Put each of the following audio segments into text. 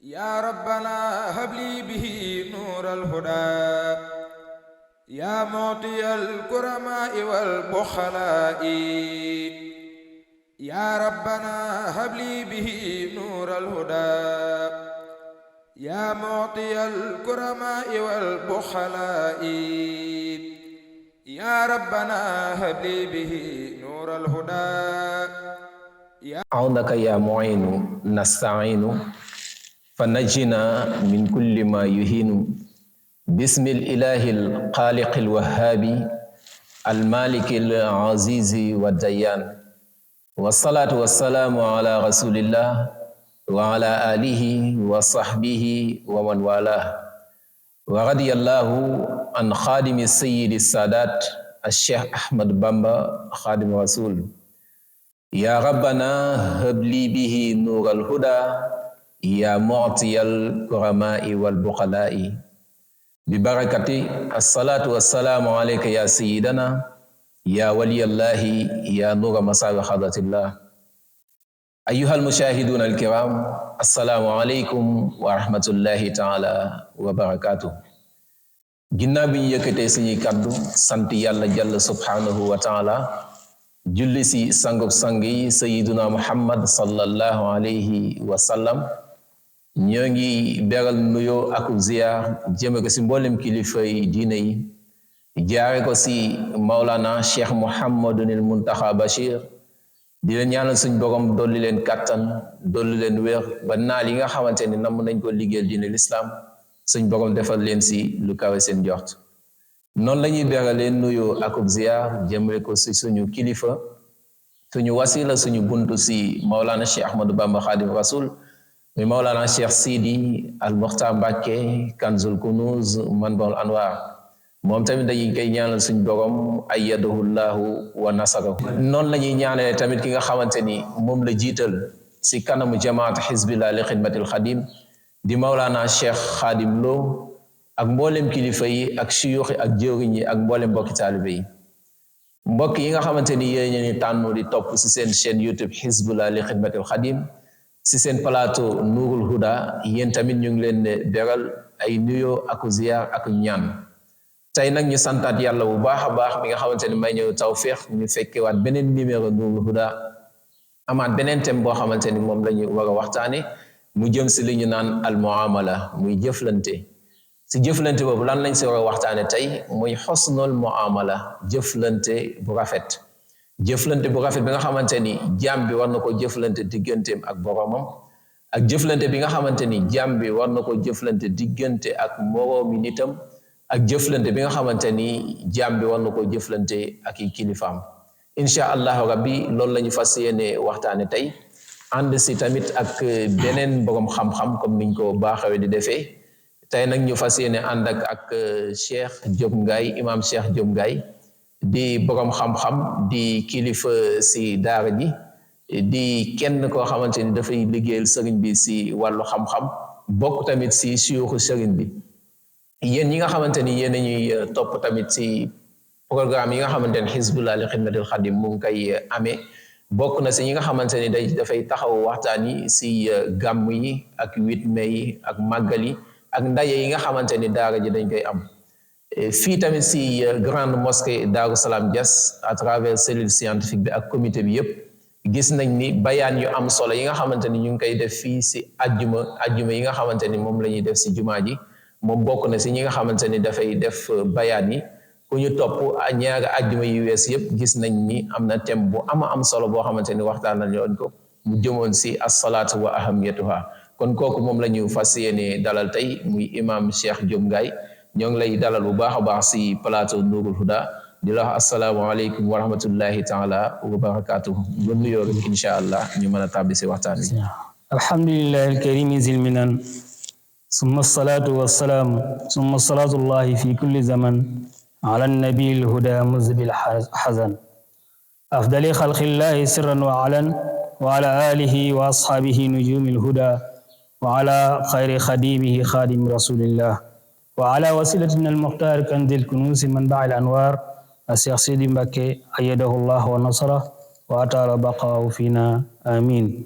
يا ربنا هب لي به نور الهدى يا معطي الكرماء والبخلاء يا ربنا هب لي به نور الهدى يا معطي الكرماء والبخلاء يا ربنا هب لي به نور الهدى عونك يا معين نستعين فنجنا من كل ما يهين بسم الإله الخالق الوهاب المالك العزيز والديان والصلاة والسلام على رسول الله وعلى آله وصحبه ومن والاه ورضي الله عن خادم السيد السادات الشيخ أحمد بامبا خادم رسول يا ربنا هب لي به نور الهدى يا معطي الكرماء والبخلاء ببركة الصلاة والسلام عليك يا سيدنا يا ولي الله يا نور مسار حضرة الله أيها المشاهدون الكرام السلام عليكم ورحمة الله تعالى وبركاته ginnaaw bi ñu yëkkatee suñuy kàddu sant yàlla jalla subhanahu wa taala julli si sangub sang yi sayiduna muhammad sallallahu alayhi wa sallam ñoo ngi beral nuyoo ak ziyaar jëme ko si mboolem kilifa yi diine yi jaare ko si maulana cheikh muhammadunil muntaxa bachir di leen ñaanal suñ borom dolli leen kàttan dolli leen wér ba naal yi nga xamante ni namm nañ ko liggéeyal diine l'islam suñ borom defal leen si lu kawe seen njort noonu la ñuy beralee nuyoo ak ziyaar jëmale ko si suñu kilifa suñu wasila suñu buntu si maulana cheikh ahmadou bamba xaadim rasul mi maulana cheikh sidi al muxtar mbàkke kanzul kunuz manbaul anwar moom tamit dañuy koy ñaanal suñ borom ayyadahullahu wa nasarahu noonu la ñuy ñaanale tamit ki nga xamante ni moom la jiital si kanamu jamaat xizbillah li xidmatil xadim di maulana cheikh xaadim lo ak mboolem kilifa yi ak suyuuxi ak jëwriñ yi ak mboolem mbokki taalibe yi mbokk yi nga xamante ni yéen ñu tànnu di topp si seen chaîne YouTube Hizbullah li xidmatil xadim si seen plateau Nuurul Huda yéen tamit ñu ngi leen beral ay nuyoo ak ziyaar ak ñaan tey nag ñu santaat yàlla bu baax a baax mi nga xamante ni may ñëw tawféex ñu fekkewaat beneen numéro Nuurul Huda amaat beneen thème boo xamante ni moom la ñu war a waxtaane mu jëm si li ñu naan al muamala muy jëflante si jëflante boobu lan lañ si war a waxtaane tey muy xosnul muamala jëflante bu rafet jëflante bu rafet bi nga xamante ni jaam bi war na ko jëflante digganteem ak boromam ak jëflante bi nga xamante ni jaam bi war na ko jëflante diggante ak moroomi nitam ak jëflante bi nga xamante ni jaam bi war na ko jëflante ak i kilifaam incha allahu rabbi loolu la ñu fas yéene waxtaane tey ànd si tamit ak beneen borom xam-xam comme niñ ko baaxawee di defee tey nag ñu fas yéene ànd ak Cheikh Diop Ngaye imam Cheikh Diop Ngaye di borom xam-xam di kilifa si daara ji di kenn koo xamante ni dafay liggéeyal sëriñ bi si wàllu xam-xam bokk tamit si suyuxu sëriñ bi yéen ñi nga xamante ni yéen ñuy topp tamit si programme yi nga xamante ni Hizbullah li xidmatil xadim mu ngi koy amee bokk na si ñi nga xamante ni dafay taxaw waxtaan yi si gàmm yi ak 8 mai yi ak màggal yi ak ndaje yi nga xamante ni daara ji dañ koy am fii tamit si grande mosquée Daaru Salaam Diass à travers cellule scientifique bi ak comité bi yëpp gis nañ ni bayaan yu am solo yi nga xamante ni ñu ngi koy def fii si ajjuma yi nga xamante ni moom la ñuy def si jumaa ji moom bokk na si ñi nga xamante ni dafay def bayaan yi ku ñu topp ñaari ajjuma yu wees yëpp gis nañ ni am na thème bu am solo boo xamante ni waxtaan nañ yoon ko mu jëmoon si as-salaatu wa ahamiyatuha kon kooku moom la ñu fas yéene dalal tey muy imam Cheikh Diop Ngaye ñoo ngi lay dalal bu baax a baax si plateau Nuurul Huda di la wax asalaamaaleykum wa rahmatullahi taala wa barakatuhu ba nuyoo rek incha allah ñu mën a tàbbi si waxtaan bi alhamdulillahi alkarimi zilminan summa salatu wassalaam summa salatullahi fi kulli zaman ala nabi alhuda muzbil hazan afdali xalqillahi sirran wa alan wa ala alihi wa ashabihi nujumi alhuda wa ala xayri xadimihi xadim rasulillah wa ala wasilatina almuxtar kanzil kunuz manba al-anwar Cheikh Sidi Mbacké ayyadahu Allah wa nasara wa atala baqaahu fina amin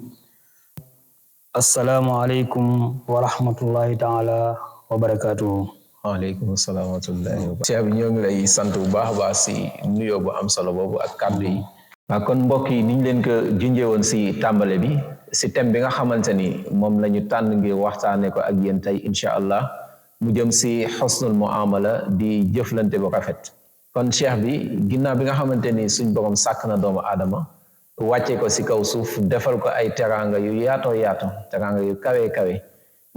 assalaamu aleykum wa rahmatullahi taala wa barakatuhu. waaleykum salaam wa rahmatullahi wa barakatuh. Cheikh bi ñoo ngi lay sant bu baax a baax si nuyoo bu am solo boobu ak kàddu yi. waaw kon mbokk yi niñ leen ko junjee woon si tàmbale bi si thème bi nga xamante ni moom la ñu tànn ngir waxtaane ko ak yéen tey incha allah mu jëm si xusnul muamala di jëflante bu rafet. kon cheikh bi ginnaaw bi nga xamante ni suñ borom sàkk na doomu aadama wàcce ko si kaw suuf defal ko ay teraanga yu yaatoo yaato teraanga yu kawe kawe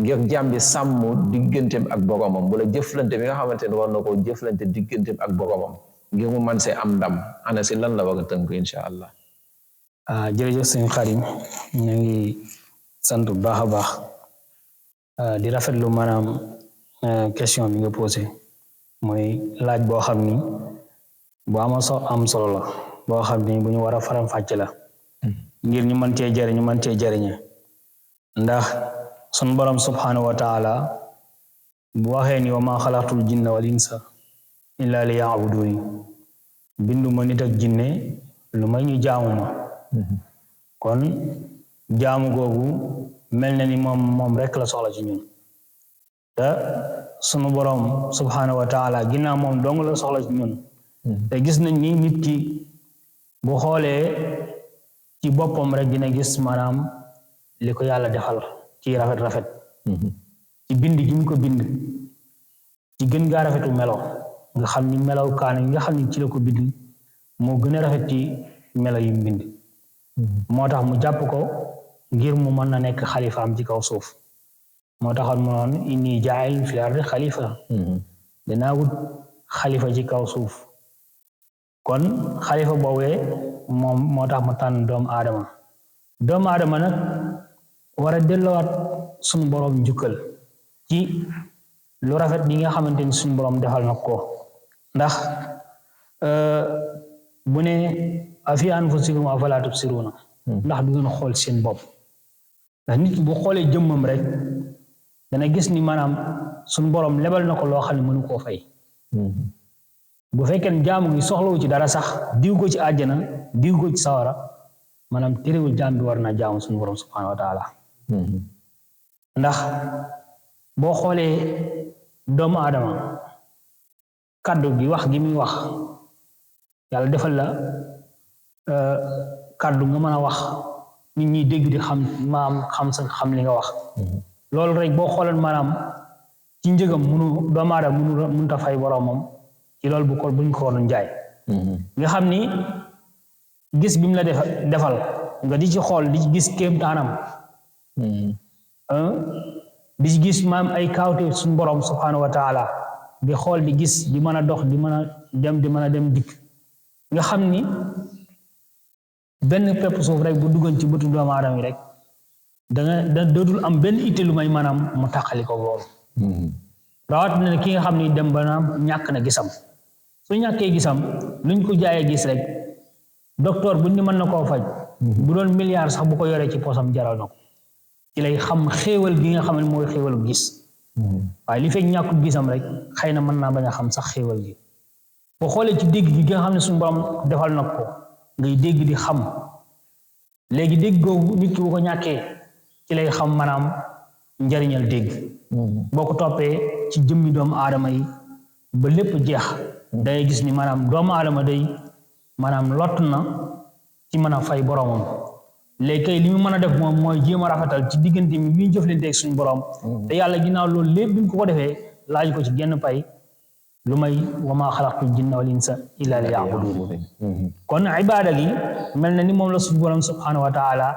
ngir jàmm bi sàmm digganteem ak boromam wala jëflante bi nga xamante ni war na ko jëflante digganteem ak boromam ngir mu man see am ndam ana si lan la war a tënk incha allah. jërëjëf sëñ Xadim ñu ngi sant bu baax a baax di rafetlu maanaam question bi nga posé mooy laaj boo xam ni bu am solo la boo xam ni bu ñu war a faram fàcce la ngir ñu mën cee jëriñ ñu mën cee jëriñe ndax sun borom subhanahu wa taala bu waxee ni wa maa xalaqtul jinna wal insa illa li yaabuduni bindu ma nit ak jinne lu may ñu jaamu ma kon jaamu googu mel na ni moom rek la soxla ci ñun te sunu borom subhanahu wa taala ginnaaw moom dong la soxla ci ñun te gis nañ ni nit ki bu xoolee ci boppam rek dina gis maanaam li ko yàlla defal ci rafet ci bind gi mu ko bind ci gën gaa rafetu melo nga xam ni melaw kaan yi nga xam ni ci la ko bind moo gën a rafet ci melo yi mu bind moo tax mu jàpp ko ngir mu mën na nekk xalifaam ci kaw suuf moo taxoon mu noon inni jaa'ilun fil ardi xalifa danaa wut xalifa ci kaw suuf kon xalifa boobee moom moo tax mu tànn doomu aadama nag war a delluwaat suñu boroom njukkal ci lu rafet bi nga xamante ni suñu boroom defal na ko ndax bu ne afi anfusikum afalaa tubsiruuna ndax du ngeen xool seen bopp ndax nit bu xoolee jëmmam rek dana gis ni maanaam suñu boroom lebal na ko loo xam ne mënu koo fay bu fekkee jaamu gi soxlawu ci dara sax diw ko ci àjjana diw ko ci sawara maanaam terewul jaam bi war na jaamu suñu boroom subhaanahu wa taala ndax boo xoolee doomu aadama kàddu gi wax gi muy wax yàlla defal la kàddu nga mën a wax nit ñi dégg di xam li nga wax loolu rek boo xooleen maanaam ci njëgam doomu aadama mënut a fay boroomam ci loolu buñ ko waroon jaay nga xam ni gis bi mu la defal nga di ci xool di ci gis kéemtaanam di ci gis maam ay kaawte suñu borom subhanahu wa taala di xool di gis di mën a dox di mën a dem dikk nga xam ni benn pepp suuf rek bu duggoon ci bëtu doomu aadama yi rek da dootul am benn itte lu may maanaam mu tàqali ko loolu rawat na ki nga xam ni dem ba naam ñàkk na gisam su ñàkkee gisam luñ ko jaayee gis rek docteur bu ni mën na koo faj bu doon milliard sax bu ko yoree ci posam jaral na ko ci lay xam xéewal gi nga xam ne mooy xéewalu gis waaye li fekk ñàkkul gisam rek xëy na mën naa bañ a xam sax xéewal gi boo xoolee ci dégg gi nga xam ne suñu borom defal na ko ngay dégg di xam léegi dégg googu nit ki bu ko ñàkkee ci lay xam maanaam njariñal dégg boo ko toppee ci jëmmi doomu aadama yi ba lépp jeex day gis ni maanaam doomu aadama day maanaam lott na ci mën a fay boromam léegi kay li mu mën a def moom mooy jéem a rafetal ci diggante mi bi ñu jëflanteeg suñu borom te yàlla ginnaaw loolu lépp bi ñu ko defee laaj ko ci genn pay lu may wa maa xalaqtul jinna wal insa illa liya'budun kon ibaada gi mel na ni moom la suñu borom subhanahu wa taala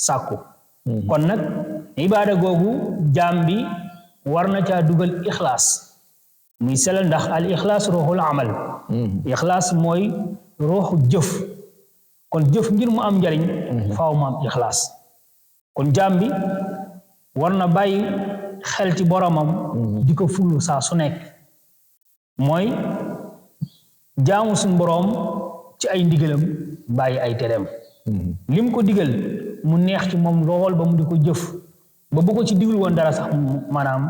sàkku kon nag ibaada googu jaam bi war na caa dugal ixlaas muy selal ndax al ixlaas ruuxul amal ixlaas mooy ruuxu jëf kon jëf ngir mu am njariñ faaw mu am ixlaas kon jaam bi war na bàyyi xel ci boromam di ko fuglu saa su nekk mooy jaamu suñ boroom ci ay ndigalam bàyyi ay tereem lim ko digal mu neex ci moom lool ba mu di ko jëf ba bu ko ci diglu woon dara sax maanaam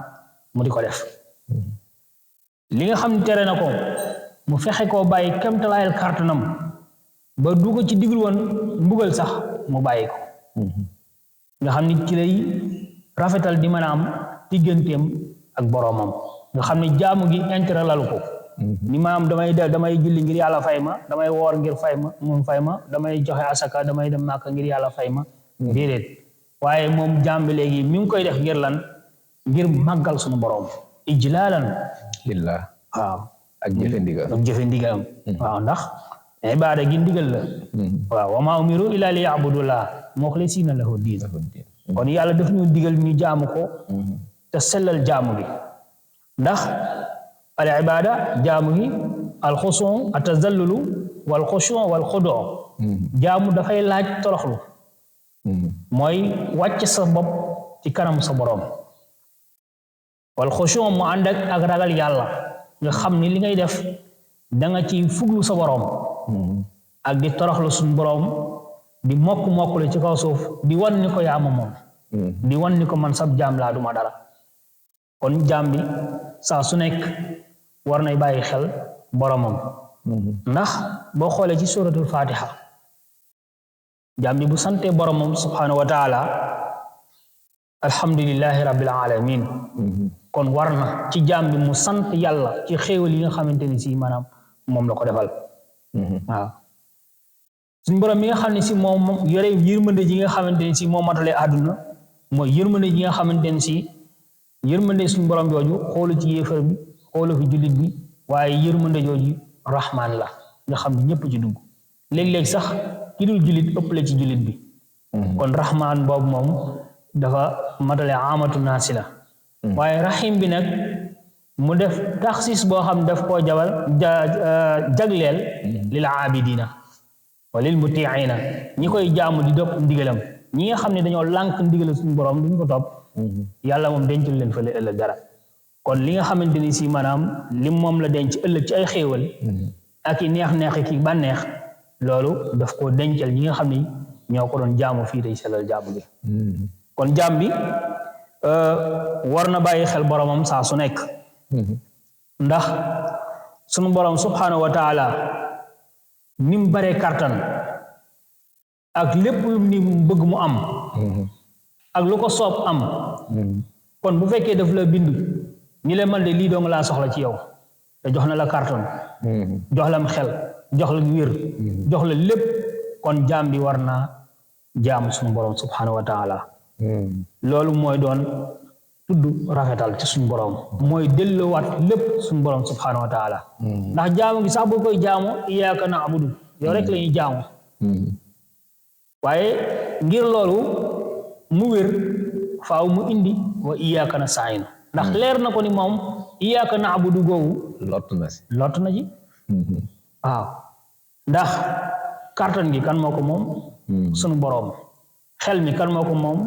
mu di ko def li nga xam ne tere na ko mu fexe koo bàyyi kemtalaayal kàttanam ba du ko ci diglu woon mbugal sax mu bàyyi ko nga xam ni ci lay rafetal di mën a am digganteem ak boroomam nga xam ne jaamu gi intérêt lalu ko ni maam damay julli ngir yàlla fay ma damay woor ngir moom fay ma damay joxe asaka damay dem Màkka ngir yàlla fay ma déedéet waaye moom jaam bi léegi mi ngi koy def ngir lan ngir màggal suñu boroom ijlaalan lillah waaw ak jëfe ndigalam waaw ndax ibaada gi ndigal la waaw wa maa umiru illa li ya'budullah muxlisiina lahu diin kon yàlla daf ñu digal ñu jaamu ko te sellal jaamu gi ndax al ibaada jaamu gi al xusuu at tazallulu wal xusuu wal xuduu jaamu dafay laaj toroxlu mooy wàcc sa bopp ci kanam sa boroom wal xusuu mu ànd ak ragal yàlla nga xam ni li ngay def da nga ci fuglu sa boroom ak di toroxlu suñu boroom di mokk-mokklu ci kaw suuf di wan ni ko yaama moom di wan ni ko man sab jaam laa duma dara kon jaam bi saa su nekk war nay bàyyi xel boroomam ndax boo xoolee ci suratul fatiha jaam bi bu sante boroomam subhanahu wa taala alhamdulillahi rabbil alamin kon war na ci jaam bi mu sant yàlla ci xéewal yi nga xamante ni si maanaam moom la ko defal waaw suñ boroom mi nga xam ne si moom yore yërmande ji nga xamante ni si moo matale àdduna mooy yërmande ji nga xamante ni si yërmande suñ boroom jooju xoolu ci yéefar bi xoolu fi jullit bi waaye yërmande jooju rahmaan la nga xam ne ñëpp ci dugg léeg-léeg sax ki dul jullit ëpp la ci jullit bi kon rahmaan boobu moom dafa matale amatu naasi la waaye rahim bi nag mu def taxsis boo xam daf koo jagleel lil aabidina wa lil mutiina ñi koy jaamu di dopp ndigalam ñi nga xam ne dañoo lànk ndigalam suñu borom duñ ko topp yàlla moom dencul leen fële ëllëg dara kon li nga xamante ni si maanaam lim moom la denc ëllëg ci ay xéewal ak i neex-neex ki bànneex loolu daf koo dencal ñi nga xam ne ñoo ko doon jaamu fii tey sellal jaamu gi kon jaam bi war na bàyyi xel boromam saa su nekk ndax sunu borom subhanahu wa taala ni mu baree kartan ak lépp lu ni bëgg mu am ak lu ko soob am kon bu fekkee daf la bind ñi le man de lii doo nga laa soxla ci yow te jox na la kartan jox la xel jox la wér jox la lépp kon jaam bi war naa jaam sunu borom subhanahu wa taala loolu mooy doon tudd rafetal ci suñu borom mooy delloowaat lépp suñu borom subhanahu wa taala ndax jaamu gi sax boo koy jaamu iyyaka na'budu yow rek la ñuy jaamu waaye ngir loolu mu wér faaw mu indi wa iyyaka nasta'in ndax leer na ko ni moom iyyaka na'budu googu lott na ji waaw ndax kartan gi kan moo ko moom suñu borom xel mi kan moo ko moom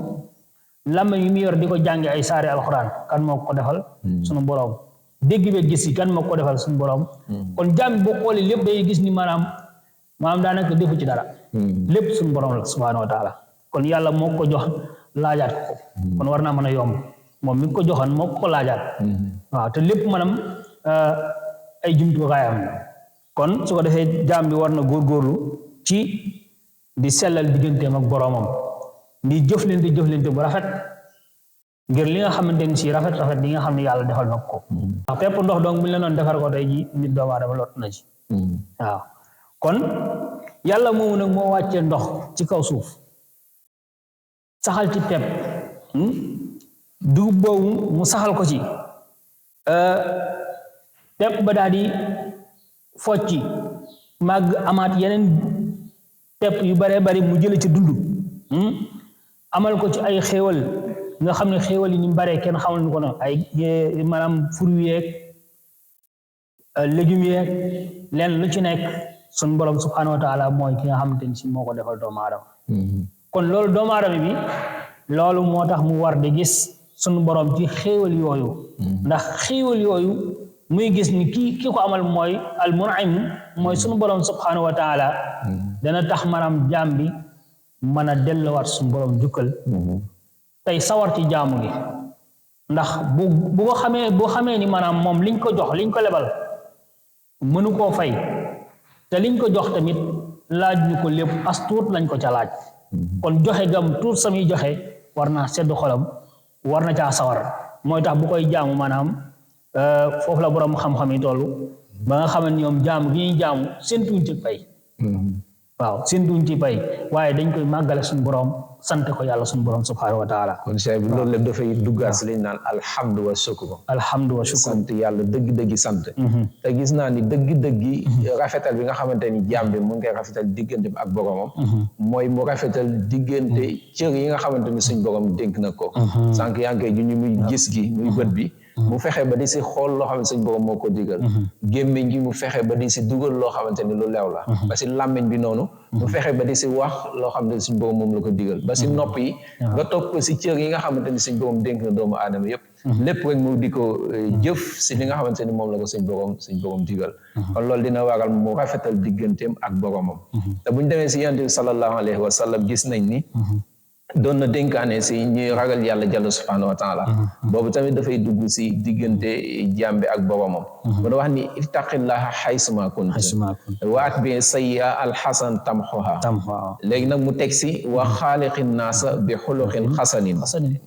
lama yi mu yor di ko jànge ay saari alxuraan kan moo ko defal sunu boroom dégg be gis yi kan moo ko defal sunu boroom kon jaam boo xoolee lépp day gis ni maanaam daanaka defu ci dara lépp sunu boroom la subhaanahu wa taala kon yàlla moo ko jox laajaat ko kon war naa mën a yomb moom mi ko joxoon moo ko laajaat waaw te lépp maanaam ay jumtukaayam kon su ko defee jaam bi war na góorgóorlu ci di sellal digganteem ak boroomam di jëflante bu rafet ngir li nga xamante ni si rafet li nga xam ne yàlla defal na ko waaw fépp ndox donc bu ñu la doon defar ko tey ji nit doomu aadama lot na ci waaw kon yàlla moomu nag moo wàccee ndox ci kaw suuf saxal ci pepp dugub boobu mu saxal ko ci pepp ba daal di focci màgg amaat yeneen pepp yu baree bari mu jële ci dund amal ko ci ay xéewal nga xam ne xéewal yi ni mu baree kenn xamal ko noonu ay maanaam fruits yeeg légumes yeeg leen lu ci nekk sun borom subhanahu wa taala mooy ki nga xamante ni si moo ko defal doomu aadama kon loolu doomu aadama bi loolu moo tax mu war di gis sunu borom ci xéewal yooyu ndax xéewal yooyu muy gis ni ki ko amal mooy al mun'im mooy sunu borom subhanahu wa taala dana tax maanaam jaam bi mën a delluwaat suñu borom jukkal tey sawar ci jaamu gi ndax bu ko xamee boo xamee ni maanaam moom liñ ko jox liñ ko lebal mënu koo fay te liñ ko jox tamit laaj ñu ko lépp as tuut lañ ko ca laaj kon joxe gam tuut sami joxe war naa sedd xolam war na caa sawar mooy tax bu koy jaamu maanaam foofu la borom xam-xam yi toll ba nga xam ne ñoom jaamu gi ñuy jaamu séntuñ ci pay waaw séntuñ ci pay waaye dañ koy màggale suñu borom sant ko yàlla suñu borom subhaanahu wa taala kon Cheikh bi loolu lépp dafay duggaat si liñ naan alhamdu wa shukru sant yàlla dëgg-dëggi sant te gis naa ni dëgg-dëggi rafetal bi nga xamante ni jaam bi mu ngi koy rafetal diggante bi ak boromam mooy mu rafetal diggante cër yi nga xamante ni suñ borom dénk na ko sànq yaa ngi koy juñu muy gis gi muy bët bi mu fexe ba di si xool loo xamante suñ borom moo ko digal gémmiñ gi mu fexe ba di si dugal loo xamante ni lu leew la ba si làmmiñ bi noonu mu fexe ba di si wax loo xam ne suñ borom moom la ko digal ba si nopp yi nga topp si cër yi nga xamante ni suñ borom dénk na doomu aadama yëpp lépp rek mu di ko jëf si li nga xamante ni moom la ko suñ borom digal kon loolu dina waral mu rafetal digganteem ak boromam te buñ demee si yonent bi sallallahu alayhi wa sallam gis nañ ni doon na dénkaane si ñuy ragal yàlla jalla subhanahu wa taala boobu tamit dafay dugg si diggante jàmbe ak boromam mu da wax ni ittaqillaha haysuma kunta wa atbi sayyi'a alxasan tamxuha léegi nag mu teg si wa xaaliqin naasa bi xuluqin xasanin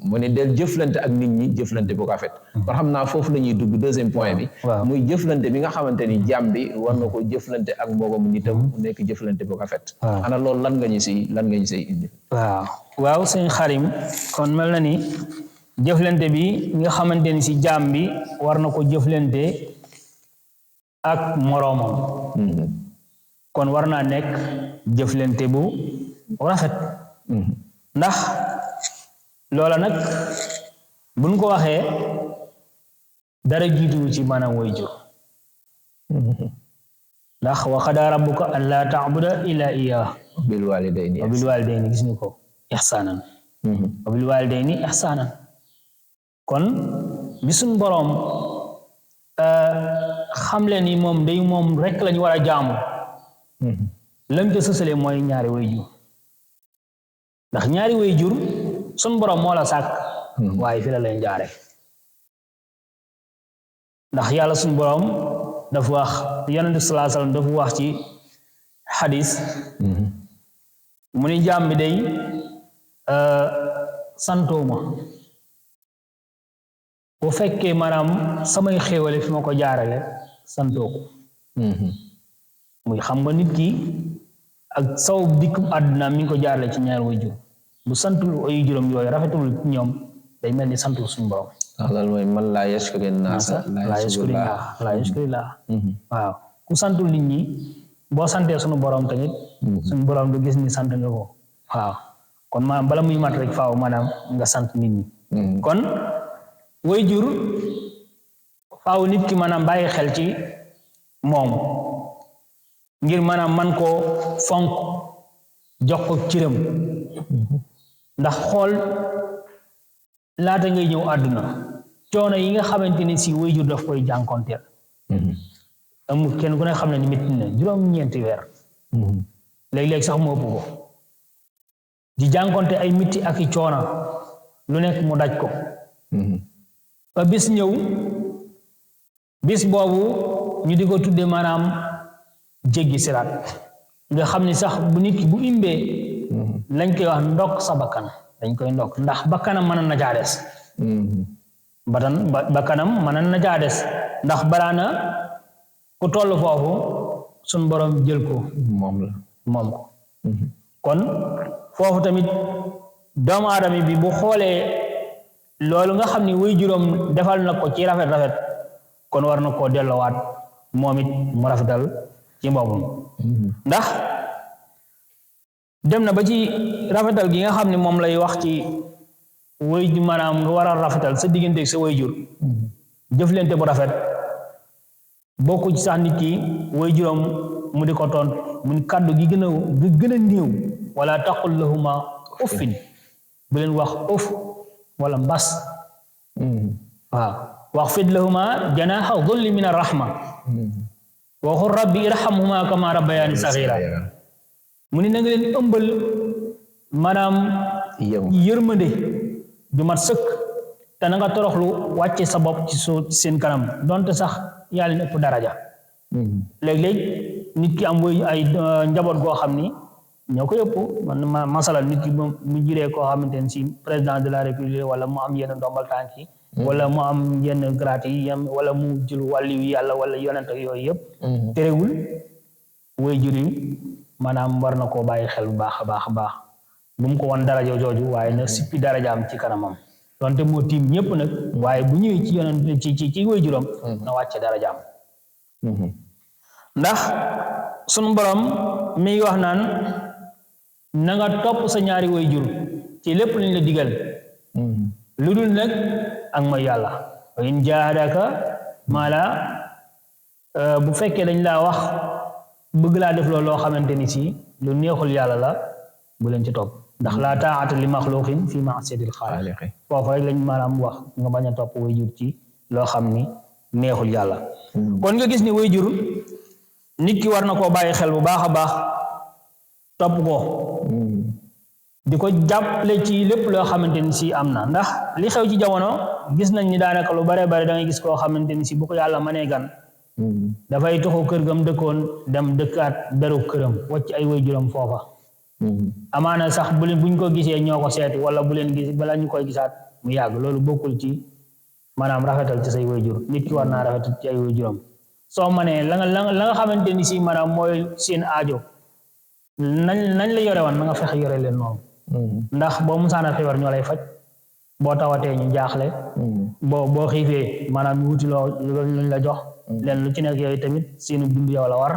mu ne del jëflante ak nit ñi jëflante bu rafet kon xam naa foofu la ñuy dugg deuxième point bi muy jëflante bi nga xamante ni jàmm bi war na ko jëflante ak moromu nitam mu nekk jëflante bu rafet ana loolu lan nga ñu siy indi waaw sëñ Xarim kon mel na ni jëflante bi nga xamante ni si jaam bi war na ko jëflante ak moroomam kon war naa nekk jëflante bu rafet ndax loola nag buñ ko waxee dara jiituwu ci maanaam waajur ndax wa qadaa rabbuka allaa ta'buda illaa iyyaahu wa bil waalidayni gis ñu ko ihsaanan wa bil waalidayni ihsaanan kon bi suñ boroom xamle ni moom day moom rekk lañu war a jaamu lam ca sësale mooy ñaari waajur ndax ñaari waajur suñ boroom moo la sàkk waaye fi la leen jaare ndax yàlla suñ boroom dafa wax yonent bi sallallahu alayhi wasallam dafa wax ci xadis mu ni jaam bi day santooma bu fekkee maanaam samay xéewale fi ma ko jaarale santoo ko muy xam nga nit ki ak saw dikkum àdduna mi ngi ko jaarale ci ñaar waajur bu santul ay juróom yooyu rafetul ñoom day mel ni santul suñu borom loolu mooy man laa yashkuri naasa laa yashkuri laa waaw ku santul nit ñi boo santee suñu borom tamit suñu borom du gis ni sant nga ko waaw kon maanaam bala muy mat rek faaw maanaam nga sant nit ñi kon waajur faaw nit ki maanaam bàyyi xel ci moom ngir maanaam man koo fonk jox ko cëram ndax xool laata ngay ñëw àdduna coono yi nga xamante ni si waajur daf koy jànkonteel amul kenn ku ne xam ne ni métti na juróom-ñeenti weer léeg-léeg sax mu ëpp ko di jànkonte ay métti ak i coono lu nekk mu daj ko ba bis ñëw bis boobu ñu di ko tudde maanaam jéggi siraat nga xam ni sax bu nit ki bu imbee lañ koy wax ndokk sa bakkan dañ koy ndokk ndax bakkanam mën na caa des bakkanam mën na caa des ndax baraana ku toll foofu suñ borom jël ko moom ko kon foofu tamit doomu aadama bi bu xoolee loolu nga xam ni way juróom defal na ko ci rafet kon war na koo delloowaat moom it mu rafetal ci boppam ndax dem na ba ci rafetal gi nga xam ne moom lay wax ci way maanaam nga war a rafetal sa diggante sa way jur jëflante bu rafet bokku ci sax nit ki way juróom mu di ko tont mu ni kàddu gi gën a néew wala taqul lahuma uffin bu leen wax uff wala mbas waaw wax fid lahuma janaha dhulli min arrahma waxul rabbi irhamhuma kama rabbayani saghira mu ni na nga leen ëmbal maanaam yërmande ju mat sëkk te na nga toroxlu wàcce sa bopp ci seen kanam donte sax yaa leen ëpp daraja léeg-léeg nit ki am woy ay njaboot goo xam ni ñoo ko yëpp man masala nit ki mu juree koo xamante ne si président de la république wala mu am yenn ndombal tànk yi wala mu am yenn grade yi wala mu jël wàllu yàlla wala yonent ak yooyu yëpp terewul way jur yi maanaam war na koo bàyyi xel bu baax a baax a baax bu mu ko woon daraja jooju waaye na sippi darajaam ci kanamam donte moo tiim ñëpp nag waaye bu ñëwee ci yonent ci way juram na wàcce darajaam ndax sunu borom mi ngi wax naan na nga topp sa ñaari way jur ci lépp lañ la digal lu dul nag ak mooy yàlla wa in jaahadaka maala bu fekkee dañ laa wax bëgg laa def loolu loo xamante ni si lu neexul yàlla la bu leen ci topp ndax laa taa'ata li maxluqin fi ma'siyatil xaaliq foofu rek lañ maanaam wax nga bañ a topp way jur ci loo xam ni neexul yàlla kon nga gis ni way jur nit ki war na koo bàyyi xel bu baax a baax topp ko di ko jàppale ci lépp loo xamante ni si am na ndax li xew ci jamono gis nañ ni daanaka lu bare bare da ngay gis koo xamante ni si bu ko yàlla mënee gan dafay tuxu kër gam dëkkoon dem dëkkaat beru këram wacc ay waajuram foofa amaana sax buñ ko gisee ñoo ko seeti wala bu leen gis bala ñu koy gisaat mu yàgg loolu bokkul ci maanaam rafetal ci say waajur nit ki war naa rafetal ci ay waajuram soo mënee la nga xamante ni si maanaam mooy seen aajo nañ la yore woon na nga fexe yore leen noonu ndax boo musaana feebar ñoo lay faj boo tawatee ñu jaaxle boo xiifee maanaam ñu wuti loolu lañ la jox leen lu ci nekk yooyu tamit seenu dund yow la war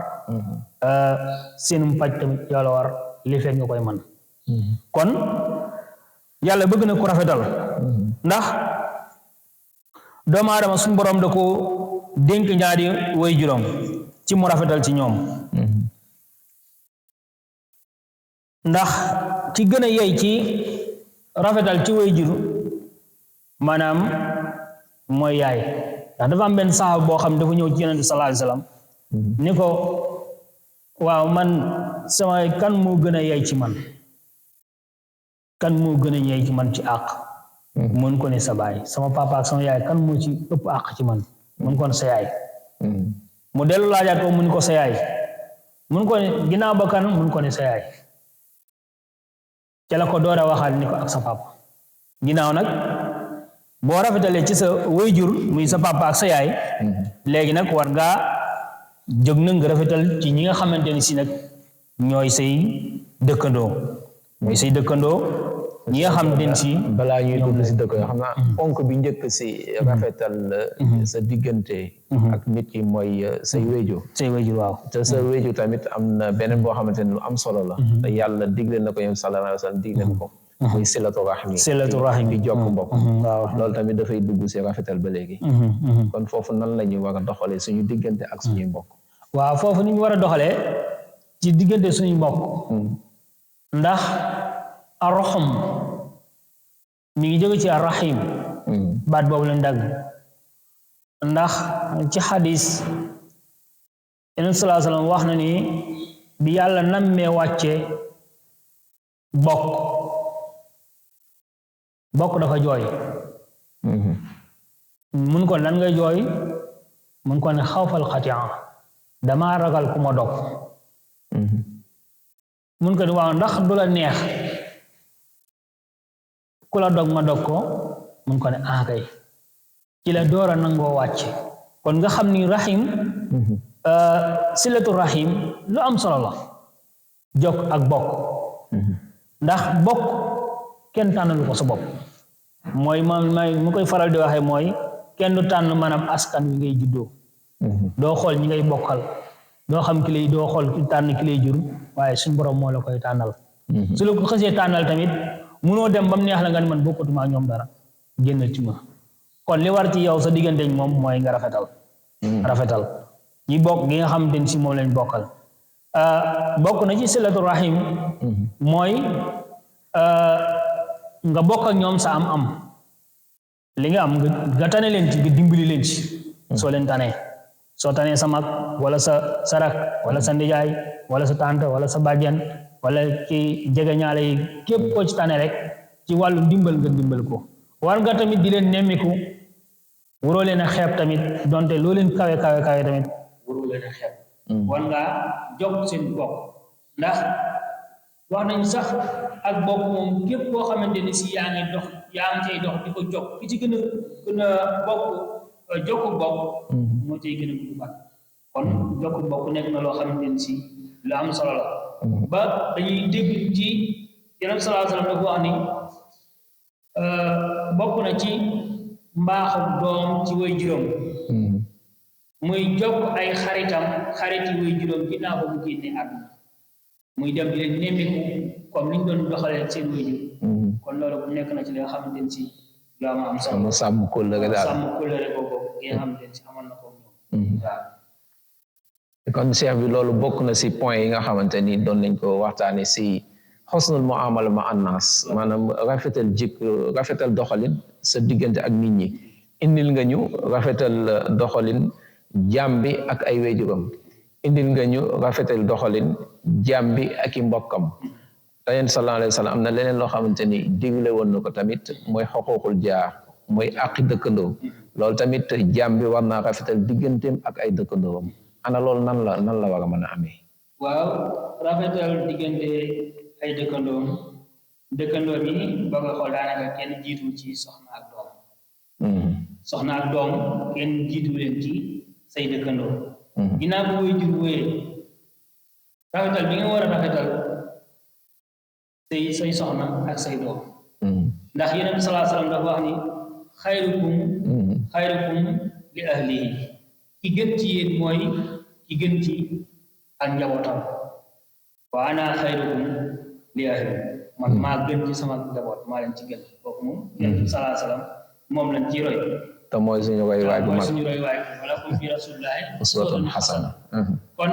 seenu paj tamit yow la war li fekk nga koy mën kon yàlla bëgg na ku rafetal ndax doomu aadama suñu borom da ko dénk ñaari way juróom ci mu rafetal ci ñoom ndax ci gën a yey ci rafetal ci way jur maanaam mooy yaay ndax dafa am benn saxaaba boo xam dafa ñëw ci yonent sallallahu alayhi wasallam ni ko waaw man sama kan moo gën a yey ci man kan moo gën a yey ci man ci àq mën ko ne sa baay sama papa ak sama yaay kan moo ci ëpp àq ci man mën ko ne sa yaay mu dellu laajaat ko mun ko sa yaay mun ko ne ginnaaw ba kan mun ko ne sa yaay ca la ko door a waxaat ni ko ak sa papa ginnaaw nag boo rafetalee ci sa waajur muy sa papa ak sa yaay léegi nag war ngaa jóg na nga rafetal ci ñi nga xamante ni si nag ñooy say dëkkandoo ñi nga xam den si balaa ñuy dugg si dëkk yoo xam naa ponk bi njëkk si rafetal sa diggante ak nit ki mooy say wéjur waaw te sa wéjur tamit am na beneen boo xamante ne lu am solo la te yàlla digle na ko yow sallallahu alayhi wa sallam digle na ko muy silatu rahim di jokk mbokk waaw loolu tamit dafay dugg si rafetal ba léegi kon foofu nan la ñuy war a doxalee suñu diggante ak suñuy mbokk waaw foofu ni ñu war a doxalee ci diggante suñuy mbokk ndax arrahim mi ngi jóge ci arrahim baat boobu lañ dagg ndax ci xadis Yonent sallallahu alayhi wasallam wax na ni bi yàlla nammee wàcce bokk dafa jooy mun ko lan ngay jooy mun ko ne xawfal xatia dama ragal ku ma dog mun ko ne waaw ndax du la neex ku la dog ma dog ko mun ko ne kay ci la door a nangoo wàcc kon nga xam ni rahim silatu rahim lu am solo la jokk ak bokk ndax bokk kenn tànnalu ko sa bopp mooy mu koy faral di waxee mooy kenn du tànn maanaam askan wi ngay juddoo doo xool ñi ngay bokkal doo xam ki lay doo xool ki tànn ki lay jur waaye suñu borom moo la koy tànnal su la ko xësee tànnal tamit munoo dem ba mu neex la nga ne man bokkatuma ñoom dara génnal ci ma kon li war ci yow sa diggante moom mooy nga rafetal ñi bokk gi nga xamante ni si moom lañ bokkal bokk na ci silatu rahim mooy nga bokk ak ñoom sa am li nga am nga tane leen ci nga dimbali leen ci soo leen tanee soo tanee sa mag wala sa rak wala sa ndijaay wala sa tante wala sa bàjjen wala ci jegeñaale yi képp koo ci tane rek ci wàllu dimbal nga dimbal ko war nga tamit di leen nemmiku waroo leen a xeeb tamit donte loo leen kawe tamit waroo leen a xeeb war ngaa jokk seen bokk ndax wax nañ sax ak bokk moom képp koo xamante ni si yaa ngi cay dox di ko jokk ki ci gën a bokk jokku bokk moo cay gën a gudd fan kon jokku bokk nekk na loo xamante ni si lu am solo la ba dañuy dégg ci Yonent sallallahu alayhi wa sallam dafa wax ni bokk na ci mbaaxu doom ci way juróom muy jokk ay xariti way juróom ginnaaw ba mu génnee àdduna muy dem di leen nemmiku comme liñ doon doxalee seen way jur kon loolu bu nekk na ci li nga xamante ne si lu am solo sàmm kóllëre daal sàmm kóllëre boobu gi nga xamante ne si amoon na ko ñoom waaw kon cheikh bi loolu bokk na si point yi nga xamante ni doon nañ ko waxtaane si xusnul muamala ma annas maanaam rafetal doxalin sa diggante ak nit ñi indil nga ñu rafetal doxalin jaam bi ak ay wéjuram indil nga ñu rafetal doxalin jaam bi ak i mbokkam te Yonent sallallahu alayhi wa sallam am na leneen loo xamante ni digle woon na ko tamit mooy xuquuqul jaar mooy àqi dëkkandoo loolu tamit jaam bi war naa rafetal digganteem ak ay dëkkandoom ana loolu nan la war a mën a amee waaw rafetal diggante ay dëkkandoom yi ba nga xool daanaka kenn jiitu ci soxna ak doom soxna ak doom kenn jiitu leen ci say dëkkandoo ginnaaw bu way jur wéyee rafetal bi nga war a rafetal say soxna ak say doom ndax Yonent bi sallallahu alayhi wa sallam dafa wax ni xayrukum li ahlihi ki gën ci yéen mooy ki gën ci ak njabootam wa ana xayrukum li ahli man maa gën ci sama njaboot maa leen ci gën kooku moom Yonent bi sallallahu alayhi wa sallam moom lañ ci roy te mooy suñu roy waay bu mag wala kum fi rasulillahi uswatun hasana kon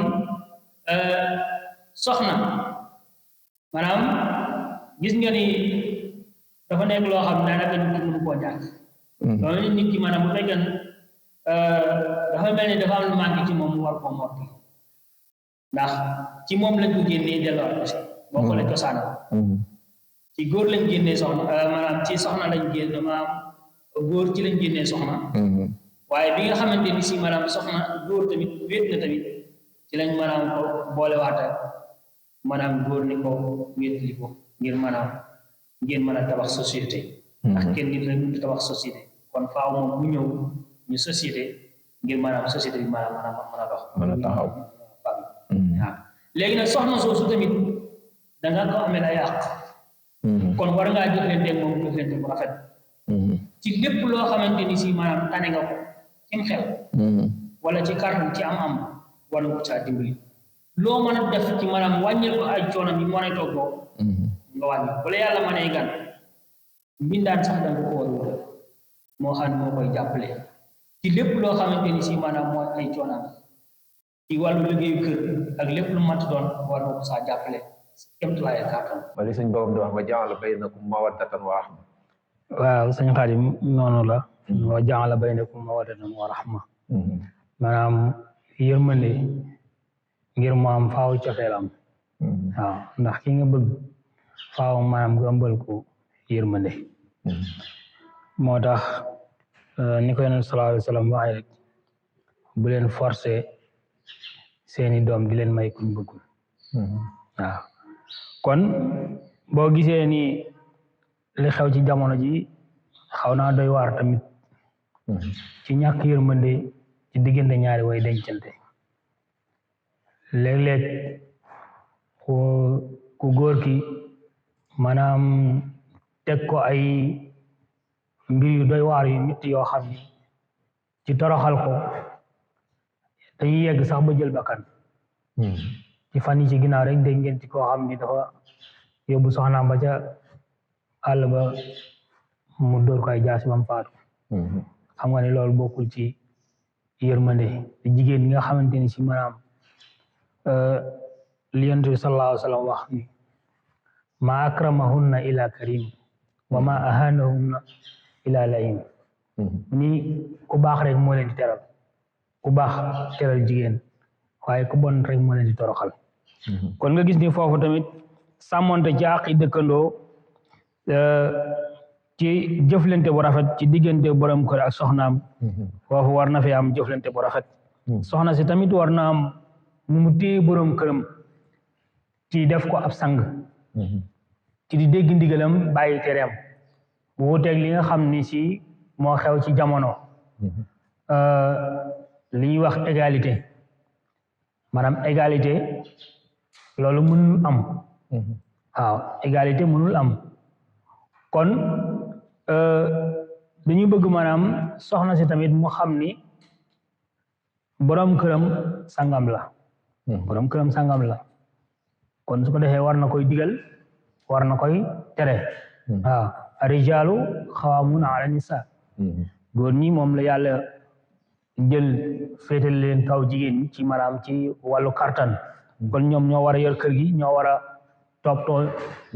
soxna maanaam gis nga ni dafa nekk loo xam ne daanaka nit ki mënu koo ñàkk loolu nit ki maanaam bu fekkee dafa mel ni dafa am lu manqué ci moom mu war koo motti ndax ci moom lañ ko génnee delluwaat boo xoolee cosaan ci góor lañ génnee soxna maanaam ci soxna lañ génne maanaam góor ci lañ génnee soxna waaye bi nga xamante ni si maanaam soxna góor tamit wéet na tamit ci lañ maanaam ko boolewaata maanaam góor ni ko wéetli ko ngir maanaam ngeen mën a tabax société ndax kenn nit rek mënut tabax société kon faaw moom bu ñëw ñu société ngir maanaam société bi maanaam mën a dox mën a taxaw waaw léegi nag soxna soosu tamit danga ko amee ay àq kon war ngaa jëflante moom jëflante bu rafet ci lépp loo xamante ni si maanaam tane nga ko cim xel wala ci kàttan ci am war nga ko caa dimbali loo mën a def ci maanaam wàññil ko ay coono bi moo ne toggoo nga wàññi wala yàlla ma ne gan mbindaan sax danga ko war a wutal moo xam ne moo koy jàppale ci lépp loo xamante ni si maanaam mooy ay coonaam ci wàllu liggéeyu kër ak lépp lu mat doon war nga ko saa jàppale kémtulaay kàttan wala suñ borom di wax wa ja'ala baynakum mawaddatan wa rahma waaw sëñ Xaadim noonu la wa ja'ala baynakum mawaddatan wa rahma maanaam yërmande ngir mu am faaw cofeelam waaw ndax ki nga bëgg faaw maanaam nga ëmbal ko yërmande moo tax ni ko Yonent sallallahu alayhi wa sallam waxee rek bu leen forcé seeni doom di leen may kuñ bëggul waaw kon boo gisee ni li xew ci jamono ji xaw naa doy waar tamit ci ñàkk yërmande ci diggante ñaari way dencante léeg-léeg ku góor ki maanaam teg ko ay mbir yu doy waar yu nit yoo xam ni ci toroxal ko dañuy yegg sax ba jël bakkan ci fan yi ci ginnaaw rek dégg ngeen ci koo xam ni dafa yóbbu soxnaam ba ca àll ba mu dóor ko ay jaasi bam faatu xam nga ne loolu bokkul ci yërmande te jigéen ñi nga xamante ni si maanaam li Yonent bi sallallahu alayhi wa sallam wax ni ma akramahunna ila karim wa ma ahanahunna ila laim ni ku baax rek moo leen di teral ku baax teral jigéen waaye ku bon rek moo leen di toroxal kon nga gis ni foofu tamit sàmmonte ci àq yi dëkkandoo ci jëflante bu rafet ci diggante borom kër ak soxnaam foofu war na fi am jëflante bu rafet soxna si tamit war na am nu mu téye borom këram ci def ko ab sang ci di dégg ndigalam bàyyi tereem wuuteeg li nga xam ni si moo xew ci jamono li ñuy wax égalité maanaam égalité loolu mënul am waaw égalité mënul am kon dañu bëgg maanaam soxna si tamit mu xam ni borom këram sangam la borom këram sangam la kon su ko defee war na koy digal war na koy tere waaw arijaalu xawaamuuna ala nisaa góor ñi moom la yàlla jël féetal leen kaw jigéen ñi ci maanaam ci wàllu kartan kon ñoom ñoo war a yor kër gi ñoo war a toppatoo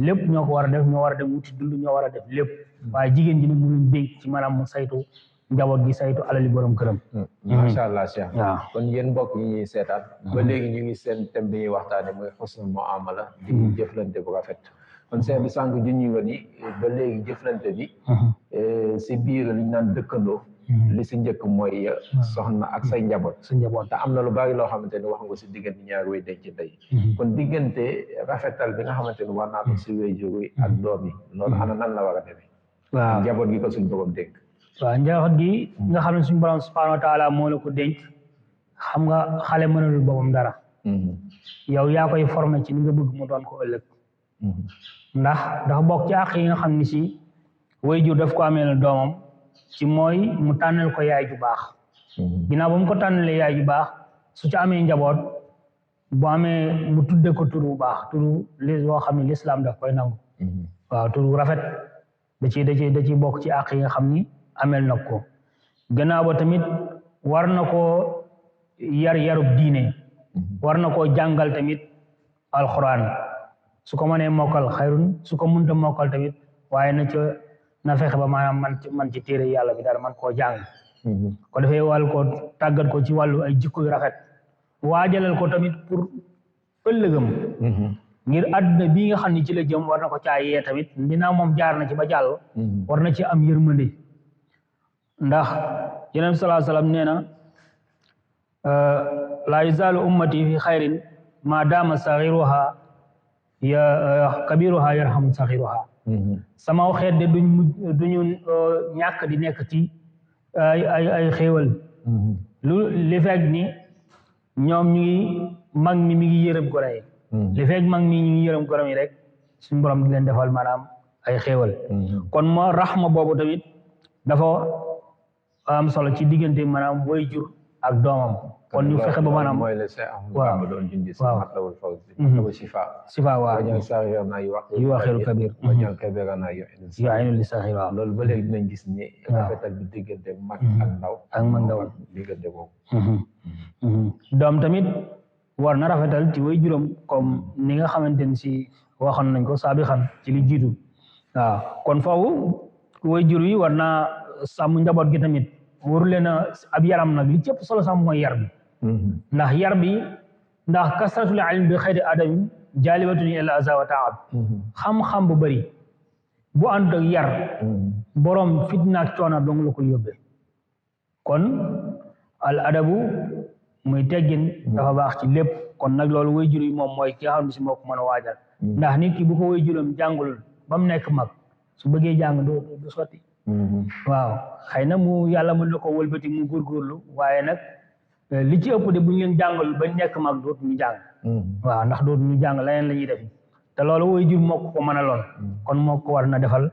lépp ñoo ko war a def ñoo war a dem wuti dund ñoo war a def lépp waaye jigéen ji ne mu leen dénk ci maanaam mu saytu njaboot gi saytu alali borom këram macha allah Cheikh waaw kon yéen mbokk yi ñuy seetaan ba léegi ñu ngi seen thème bi ñuy waxtaane mooy xusnul muamala di jëflante bu rafet kon Cheikh bi sànq ju ñu nga ni ba léegi jëflante bi si biir li ñu naan dëkkandoo li si njëkk mooy soxna ak say njaboot sa njaboot te am na lu bari loo xamante ni wax nga si diggante ñaari way denc tey kon diggante rafetal bi nga xamante ni war naa ko si waajur yi ak doom yi loolu ana nan la war a demee waaw njaboot gi ko suñ borom dénk waaw njaboot gi nga xam ne suñu borom subhanahu wa taala moo la ko dénk xam nga xale mënalul boppam dara yow yaa koy formé ci ni nga bëgg mu doon ko ëllëg ndax dafa bokk ci àq yi nga xam ni si waajur daf ko amee la doomam ci mooy mu tànnal ko yaay ju baax ginnaaw ba mu ko tànnalee yaay ju baax su ci amee njaboot bu amee mu tudde ko tur bu baax turu li boo xam ne lislaam daf koy nangu waaw turu rafet da ci bokk ci àq yi nga xam ni amel na ko gannaaw ba tamit war na koo yarub diine war na koo jàngal tamit alxuraan su ko mënee mokkal xayrun su ko mënta mokkal tamit waaye na fexe ba maanaam man ci téere yàlla bi dara man koo jàng ko defee wàllu ko tàggat ko ci wàllu ay jikko yu rafet waajalal ko tamit pour ëllëgam ngir àdduna bii nga xam ne ci la jëm war na ko caa yee tamit dinaa moom jaar na ci ba jàll war na ci am yërmande ndax Yonent bi sallallahu alayhi wa sallam nee na laa yazaalu ummati fi xayrin ma daama saxiruha kabiruha yarhamu saxiruha sama xeet de duñu ñàkk di nekk ci ay xéewal li fekk ni ñoom ñu ngi mag mi ngi yërëm gone yi li fekk mag mi ñu ngi yërëm gone yi rek suñu borom di leen defal maanaam ay xéewal kon moo raxma boobu tamit dafa am solo ci diggante maanaam waajur ak doomam kon ñu fexe ba maanaam mooy la waaw doon junji si waaw matlabul fawzi sifa waaw wañal saxira na yu waxiru kabir wañal kabira na yu aynu li saxir waaw loolu ba léegi dinañ gis ni rafetal bi diggante mag ak ndaw diggante boobu doom tamit war na rafetal ci way juróom comme ni nga xamante ni si waxoon nañ ko saabixan ci li jiitu waaw kon foofu way jur yi war naa sàmm njaboot gi tamit waru leen a ab yaram nag li ci ëpp solo sax mooy yar bi ndax kasratul ilm bi xayri adami jaalibatun ila aza wa taab xam-xam bu bëri bu ànd ak yar borom fitna ak coono dong la ko yóbbee kon al adabu muy teggin dafa baax ci lépp kon nag loolu way jur yi moom mooy ki nga xam ne si moo ko mën a waajal ndax nit ki bu ko way juram jàngul ba mu nekk mag su bëggee jàng du sotti waaw xëy na mu yàlla mën na ko wëlbati mu góorgóorlu waaye nag li ci ëpp de bu ñu leen jàngal ba nekk mag dootu ñu jàng waaw ndax dootu ñu jàng leneen la ñuy def te loolu way jur moo ko mën a loon kon moo ko war na defal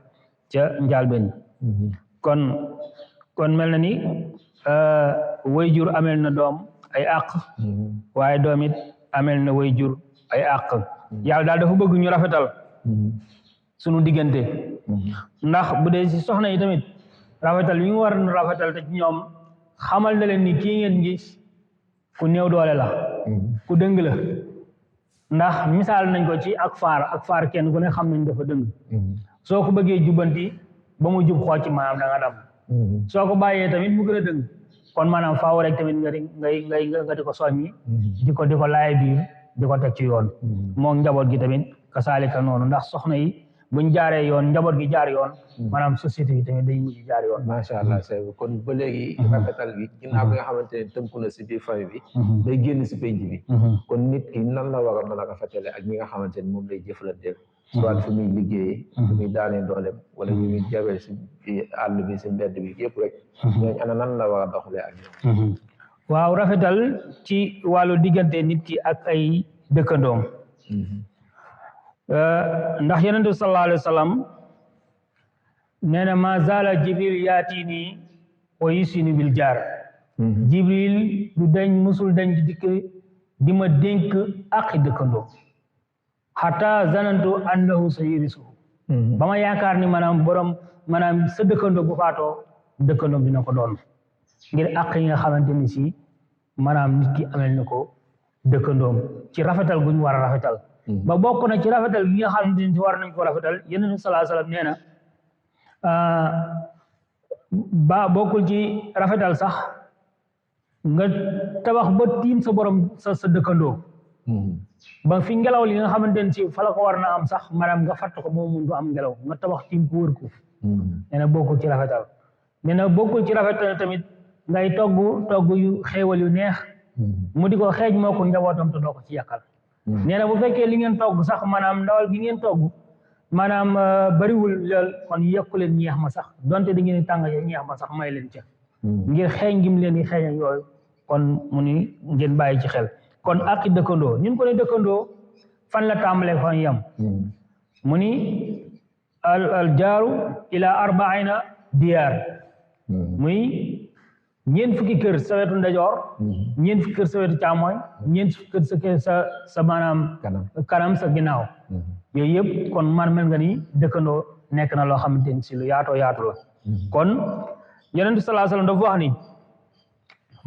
ca njaalbeen kon mel na ni way jur amel na doom ay àq waaye doom it amel na way jur ay àq yàlla daal dafa bëgg ñu rafetal sunu diggante ndax bu dee si soxna yi tamit rafetal yi nga war a rafetal te ci ñoom xamal na leen ni kii ngeen gis ku néew doole la ku dëng la ndax misaal nañ ko ci ak faar kenn ku ne xam nañ dafa dëng soo ko bëggee jubbanti ba mu jub xoo ci maanaam da nga dam soo ko bàyyee tamit mu gën a dëng kon maanaam faaw rek tamit nga di ko soññi di ko laay biir di ko teg ci yoon moom njaboot gi tamit kasaalika noonu ndax soxna yi buñ jaaree yoon njaboot gi jaar yoon maanaam société bi tamit day mujj jaar yoon macha allah c'est kon ba léegi rafetal bi ginnaaw bi nga xamante ne tënku na si biir famille bi day génn si penc bi kon nit ki nan la war a mën a rafetale ak ñi nga xamante ne moom lay jëflanteel soit fi muy liggéeyee fi muy daanee dooleem wala ñu muy jabee si àll bi si mbedd bi yëpp rek ñooñu ana nan la war a doxalee ak ñoom waaw rafetal ci wàllu diggante nit ki ak ay dëkkandoom ndax yonent bi sallallahu alayhi wa sallam nee na ma zaala jibril yaatini wa yusini bil jaar jibril du dañ musul dañ di dikk di ma dénk aqi dëkkandoo xata zanantu annahu sayurisuhu ba ma yaakaar ni maanaam sa dëkkandoo bu faatoo dëkkandoom dina ko doon ngir aq yi nga xamante ni si maanaam nit ki amel na ko dëkkandoom ci rafetal guñ war a rafetal ba bokk na ci rafetal gi nga xamante ni si war nañ ko rafetal yonent bi sallallahu alayhi wa sallam nee na ba bokkul ci rafetal sax nga tabax ba tiim sa borom sa dëkkandoo ba fi ngelaw li nga xamante ne si fa la ko war na am sax maanaam nga fatt ko moom du am ngelaw nga tabax tiim ko wër ko nee na bokkul ci rafetal nee na bokkul ci rafetal tamit ngay togg yu xéewal yu neex mu di ko xeej moo ko njabootam te doo ko ci yàqal nee na bu fekkee li ngeen togg sax maanaam ndawal gi ngeen togg maanaam bariwul lool kon yokku leen ñeex ma sax donte da ngeen tàng ñeex ma sax may leen ca ngir xeeñ ngim leen di xeeñ yooyu kon mu ni ngeen bàyyi ci xel kon ak dëkkandoo ñun ko ne dëkkandoo fan la tàmbalee fan yam mu ni al jaaru ila arbaina diyaar muy ñeent fukki kër sa wetu ndajoor ñeent fukki kër sa wetu càmmooñ ñeent fukki kër sa maanaam kanam sa ginnaaw yooyu yëpp kon man mel nga ni dëkkandoo nekk na loo xamante ni si lu yaatoo yaatu la kon yonent bi sallallahu alayhi wasallam dafa wax ni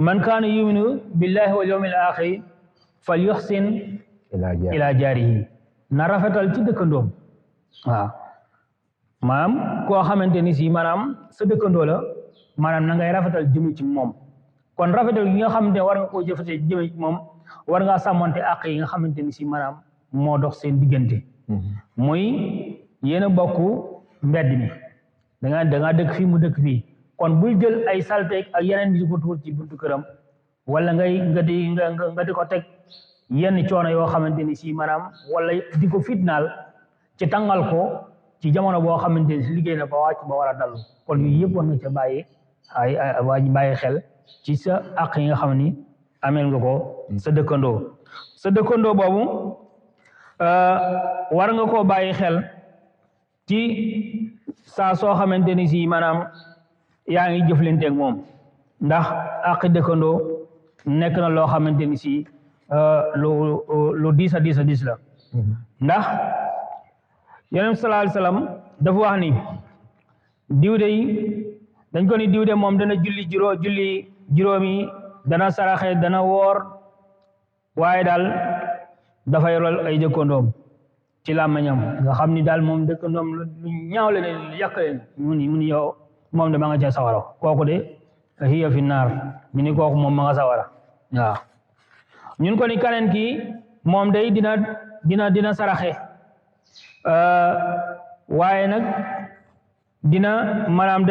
man kaana yuminu billahi wal yawmil axir fal yuxsin ila jaarihi na rafetal ci dëkkandoom waaw maanaam koo xamante ni si maanaam sa dëkkandoo la maanaam na ngay rafetal jëme ci moom kon rafetal gi nga xamante ne war nga koo jëfate jëme ci moom war ngaa sàmmante àq yi nga xamante ni si maanaam moo dox seen diggante muy yéen a bokk mbedd mi dangaa dëkk fii mu dëkk fii kon bul jël ay salteeg ak yeneen di ko tuur ci buntu këram wala nga di ko teg yenn coono yoo xamante ni si maanaam wala di ko fitnaal ci tàngal ko ci jamono boo xamante ni si liggéey na ba wàcc ba war a dallu kon yooyu yëpp war nga ca bàyyi xel ci sa àq yi nga xam ni ameel nga ko sa dëkkandoo boobu war nga koo bàyyi xel ci saa soo xamante ni si maanaam yaa ngi jëflanteeg moom ndax àq dëkkandoo nekk na loo xamante ni si lu diis a diis la ndax Yonent bi sallallahu alayhi wasallam dafa wax ni diw de dañ ko ni diw de moom dana julli juróomi dana saraxe dana woor waaye daal dafay rol ay dëkkandoom ci làmmiñam nga xam ni daal moom dëkkandoom lu ñaaw le ne lu yàq leen mu ni yow moom de ma nga ca sawara kooku de hiya fi naar ñu ni kooku moom ma nga sawara waaw ñun ko ni kaneen kii moom day dina saraxe waaye nag dina maanaam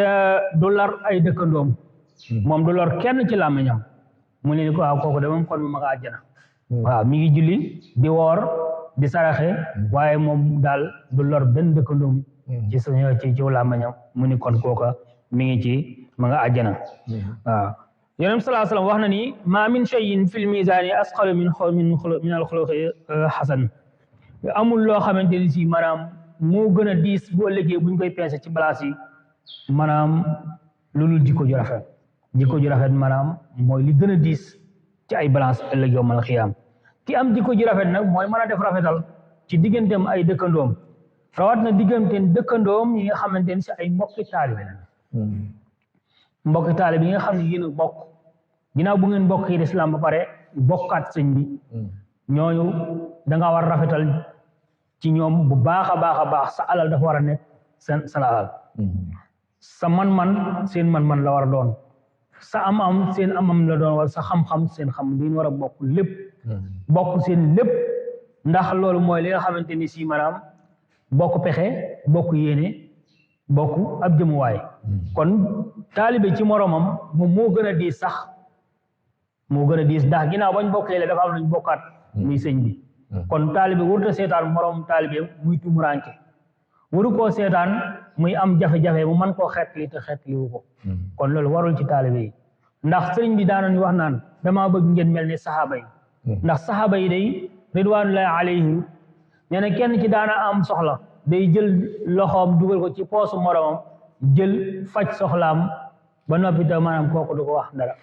du lor ay dëkkandoom moom du lor kenn ci làmmiñam mu ne ni ko waaw kooku de moom kon ma nga àjjana waaw mi ngi julli di woor di saraxe waaye moom daal du lor benn dëkkandoom ci làmmiñam mu ni kon kooka mi ngi ma nga àjjana waaw Yonent bi sallallahu alayhi wasallam wax na ni ma min shay'in fil mizani asqalu min al xuluqi hasan amul loo xamante ni si maanaam moo gën a diis boo liggéey buñ koy peese ci balance yi maanaam loolu jikko ju rafet maanaam mooy li gën a diis ci ay balance ëllëg yawmal xiyaam ki am jikko ju rafet nag mooy mën a def rafetal ci digganteem ay dëkkandoom rawat na digganteem dëkkandoom yi nga xamante ni si ay mbokki taalibe la mbokki taalibe yi nga xam ne yéen a bokk ginnaaw bu ngeen bokk yi lislaam ba pare bokkaat sëñ bi ñooñu da nga war rafetal ci ñoom bu baax a baax sa alal dafa war a nekk seen alal sa man-man seen man-man la war a doon sa am-am seen am-am la doon wala sa xam-xam seen xam diñ war a bokk lépp bokk seen lépp ndax loolu mooy li nga xamante ni si maanaam bokk pexe bokk yéene bokk ab jëmuwaay kon taalibe ci moromam moom moo gën a diis sax moo gën a diis ndax ginnaaw bañ bokkee la dafa am luñ bokkaat muy sëñ bi kon taalibe warut a seetaan moroom taalibe muy tumuranke waru koo seetaan muy am jafe-jafe mu mën koo xeetli te xeetliwu ko kon loolu warul ci taalibe yi ndax sëriñ bi daanañu wax naan damaa bëgg ngeen mel ni saxaaba yi ndax saxaaba yi day ridwanullahi alayhim nee na kenn ci daana am soxla day jël loxoom dugal ko ci poosu moromam jël faj soxlaam ba noppi te maanaam kooku du ko wax dara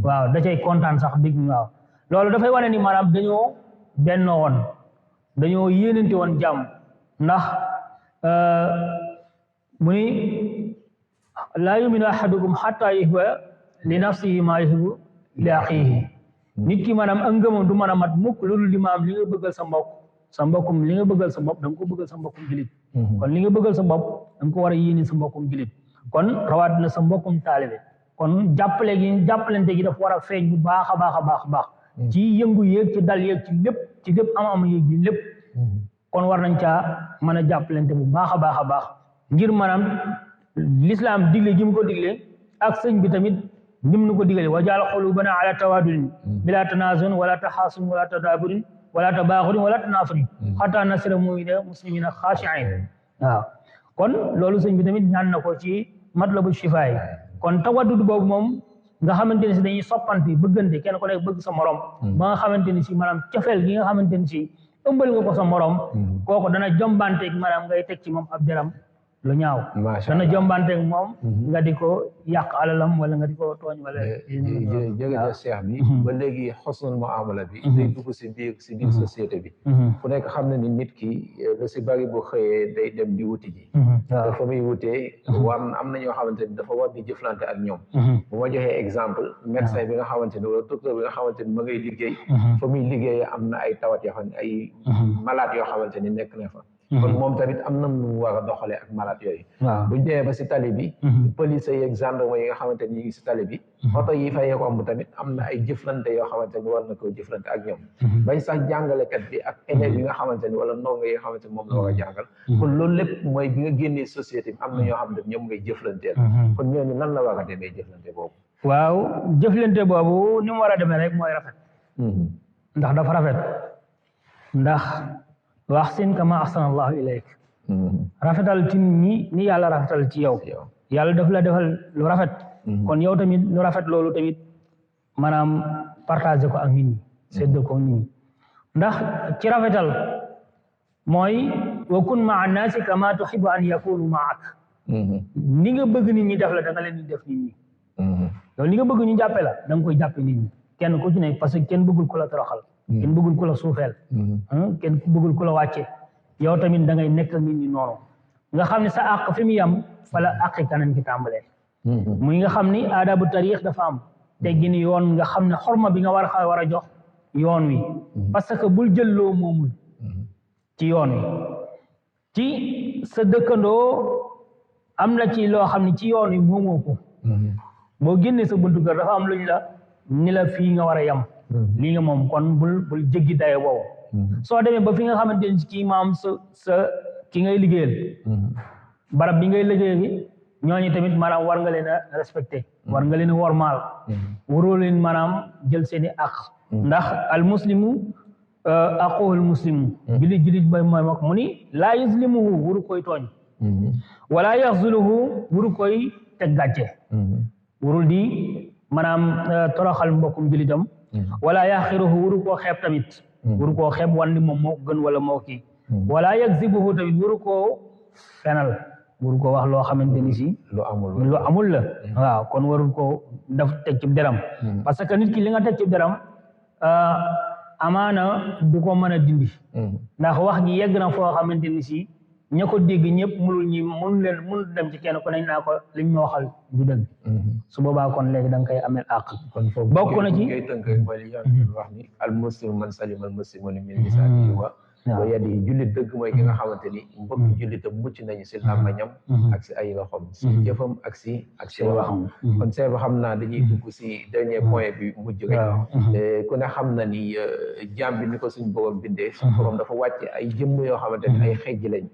waaw da cay kontaan sax big waaw loolu dafay wane ni maanaam dañoo bennoo woon dañoo yéenante woon jàmm ndax mu ni laa yuminu ahadukum xatta yuhibba li nafsihi maa yuhibbu li axiihi nit ki maanaam ak ngëmam du mën a mat mukk loolu di maam li nga bëggal sa mbokkum li nga bëggal sa bopp da nga ko bëggal sa mbokkum julit kon li nga bëggal sa bopp da nga ko war a yéene sa mbokkum julit kon rawaat na sa mbokkum taalibe kon jàppalante gi dafa war a feeñ bu baax a baax a baax a baax ci yëngu yéeg ci dal yéeg ci lépp am yéeg bi lépp kon war nañ caa mën a jàppalante bu baax a baax a baax ngir maanaam l'islam digle ji mu ko digle ak sëñ bi tamit nim nu ko digle wa jaal qulubana ala tawadudin bila tanazun wala taxaasun wala tadaburin wala tabaaxurin wala tanaafurin xataa nasira mu'minina muslimina xaashi'in waaw kon loolu sëñ bi tamit ñaan na ko ci matlabu shifaay kon tawaddud boobu moom nga xamante ne si dañuy soppante bëggante kenn ku nekk bëgg sa morom ba nga xamante ni si maanaam cofeel gi nga xamante ni si ëmbal nga ko sa morom kooku dana jombanteeg maanaam ngay teg ci moom ab deram lu ñaaw dana jombanteeg moom nga di ko yàq alalam wala nga di ko tooñ wala jërëjëf Cheikh bi ba léegi xosnul muamala bi day dugg si biir société bi ku nekk xam na ni nit ki lu si bari bu xëyee day dem di wuti ji dafa muy wutee am na ñoo xamante ni dafa war di jëflante ak ñoom bu ma joxee exemple médecin bi nga xamante ni wala docteur bi nga xamante ni ma ngay liggéey fa muy liggéey am na ay tawat yoo xam ne ay malade yoo xamante ni nekk na fa kon moom tamit am na nu war a doxalee ak malade yooyu buñ demee ba si tali bi police yi ak gendarme yi nga xamante ni ñu ngi si tali bi oto yi fay romb tamit am na ay jëflante yoo xamante ni war na ko jëflante ak ñoom bañ sax jàngalekat bi ak élèves yi nga xamante ni wala ndongo yi nga xamante ni moom la war a jàngal kon loolu lépp mooy bi nga génnee société bi am na ñoo xam ne ñoom ngay jëflanteel kon ñooñu nan la war a demee jëflante boobu waaw jëflante boobu ni mu war a demee rek mooy rafet ndax dafa rafet ndax waxsin kama ahsana allahu ilayk rafetal ci ni yàlla rafetal ci yow yàlla daf la defal lu rafet kon yow tamit lu rafet loolu tamit maanaam partagé ko ak nit ñi sédd ko nit ñi ndax ci rafetal mooy wa kun maa naasi kama tuhibbu an yakunu maak ni nga bëgg nit ñi def la da nga leen di def nit ñi yow li nga bëgg ñu jàppe la da nga koy jàppe nit ñi kenn ku ci ne parce que kenn bëggul ku la toroxal kenn bëggul ku la suufeel kenn bëggul ku la wàcce yow tamit da ngay nekk nit ñi noonu nga xam ne sa àq fi mu yam fa la àqi kanam ki tàmbalee muy nga xam ni aadabu tariix dafa am teggin yoon nga xam ne xorma bi nga war a jox yoon wi parce que bul jël loo moomul ci yoon wi ci sa dëkkandoo am na ci loo xam ne ci yoon wi moomoo ko boo génnee sa buntu kër dafa am luñ la ni la fii nga war a yam lii nga moom kon bul jéggi dayo boobu soo demee ba fi nga xamante ni kii maam sa ki ngay liggéeyal barab bi ngay liggéeyal ñooñu tamit maanaam war nga leen a respecté war nga leen a wormaal waroo leen maanaam jël seeni àq ndax al muslimu aquhul muslimu julit bay mooy mak mu ni laa yuslimuhu wuru koy tooñ wala yaxzuluhu wuru koy teg gàcce warul di maanaam toroxal mbokkum julitam wala yaxiruhu wuru koo xeeb tamit wuru koo xeeb wan ni moom moo gën wala moo kii wala yakzibuhu tamit wuru koo fenal wuru ko wax loo xamante ni si lu amul la waaw kon warul ko daf teg ci deram parce que nit ki li nga teg ci deram amaana du ko mën a dindi ndax wax ji yegg na foo xamante ni si ña ko dégg ñëpp mënul dem ci kenn ku ne naa ko liñ ma waxal du dëgg su boobaa kon léegi da nga koy amel àq kon foofu bokk na ci ngay tënk mooy li wax ni al muslim man salima al muslimuna min lisaanihi wa yadihi jullit dëgg mooy ki nga xamante ni mbokk jullitam mucc nañu si làmmañam ak si ay loxom si jëfam ak si waxam kon seeba xam naa dañuy dugg si dernier point bi mujj rek ku ne xam na ni jaam bi ni ko suñ borom bindee suñ borom dafa wàcce ay jëmm yoo xamante ni ay xejj lañ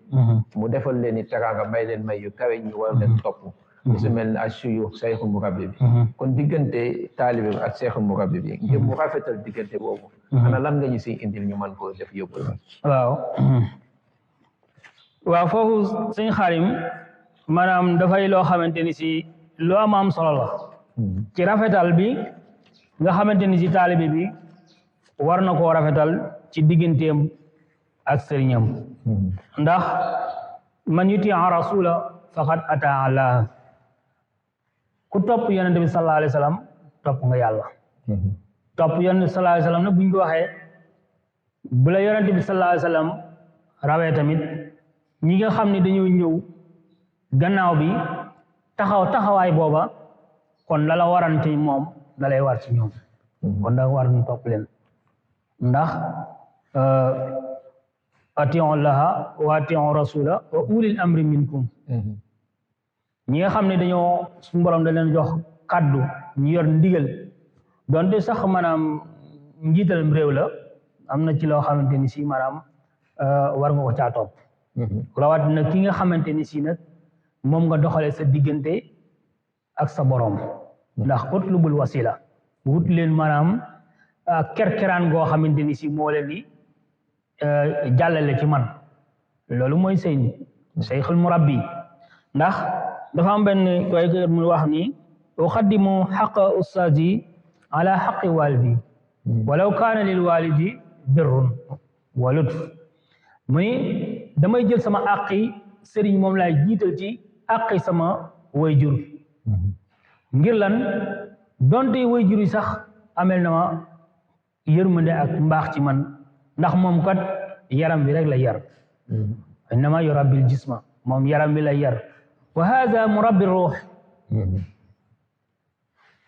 mu defal leen i teraanga may leen may yu kawe ñu war leen topp su mel ne ak suyuux cheikhu murabbi bi kon diggante taalibe bi ak cheikhu murabbi bi ngir mu rafetal diggante boobu ana lan nga ñu siy indil ñu mën koo def yóbbal waaw foofu sëñ Xaadim maanaam dafay loo xamante ni si lu am solo la ci rafetal bi nga xamante ni si taalibe bi war na koo rafetal ci digganteem ak sëriñam ndax man yuti rasula faqad ata Allah ku topp yonent bi sallallahu alayhi wa sallam topp nga yàlla topp yonent bi sallallahu alayhi wa sallam nag buñ ko waxee bu la yonent bi sallallahu alayhi wa sallam rawee tamit ñi nga xam ne dañoo ñëw gannaaw bi taxawaay booba kon la warante moom da lay war ci ñoom kon da war ñu topp leen ndax atiu llaha wa atiu rasula wa ulil amri minkum ñi nga xam ne dañoo suñu borom da leen jox kaddu ñu yor ndigal donte sax maanaam njiital réew la am na ci loo xamante ni si maanaam war nga ko caa topp rawat nag ki nga xamante ni si nag moom nga doxale sa diggante ak sa borom ndax utlubul wasila wut leen maanaam kerkeraan goo xamante ni si moo leen di jàllale ci man loolu mooy sëñ cheikhul murabbi ndax dafa am benn koy mu wax ni uqaddimu xaqa ustazi ala xaqi walidi walaw kaana lil walidi birrun wa lutf mu ni damay jël sama àqi sëriñ moom laay jiital ci àqi sama wayjur ngir lan donte wayjur yi sax amel na ma yërmande ak mbaax ci man ndax moom kat yaram bi rek la yar innama yurabbil jisma moom yaram bi la yar wa hada murabbi ruux